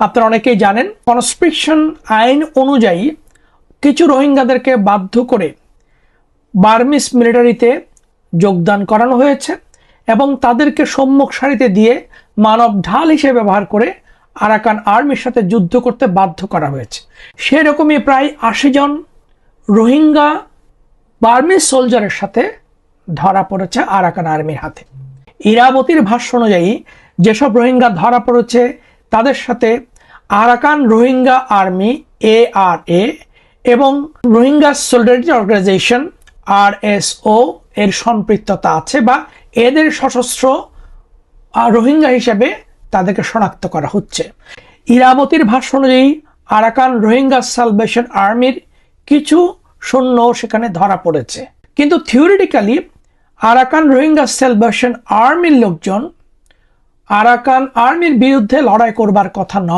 আপনারা অনেকেই জানেন কনস্ক্রিপশন আইন অনুযায়ী কিছু রোহিঙ্গাদেরকে বাধ্য করে বার্মিস মিলিটারিতে যোগদান করানো হয়েছে এবং তাদেরকে সম্মুখ সারিতে দিয়ে মানব ঢাল হিসেবে ব্যবহার করে আরাকান আর্মির সাথে যুদ্ধ করতে বাধ্য করা হয়েছে। সেরকমই প্রায় 80 জন রোহিঙ্গা বার্মিস সোলজারের সাথে ধরা পড়েছে আরাকান আর্মির হাতে। ইরাবতীর ভাষ্য অনুযায়ী যেসব রোহিঙ্গা ধরা পড়েছে তাদের সাথে আরাকান রোহিঙ্গা আর্মি ARA এবং রোহিঙ্গা সলিডারিটি অর্গানাইজেশন RSO এর সম্পৃক্ততা আছে বা এদের সশস্ত্র রোহিঙ্গা হিসেবে তাদেরকে শনাক্ত করা হচ্ছে। ইরাবতীর ভাষ্য অনুযায়ী আরাকান রোহিঙ্গা সালভেশন আর্মির কিছু সৈন্য সেখানে ধরা পড়েছে, কিন্তু থিওরিটিক্যালি আরাকান রোহিঙ্গা সালভেশন আর্মির লোকজন আরাকান আর্মির বিরুদ্ধে লড়াই করবার কথা নয়।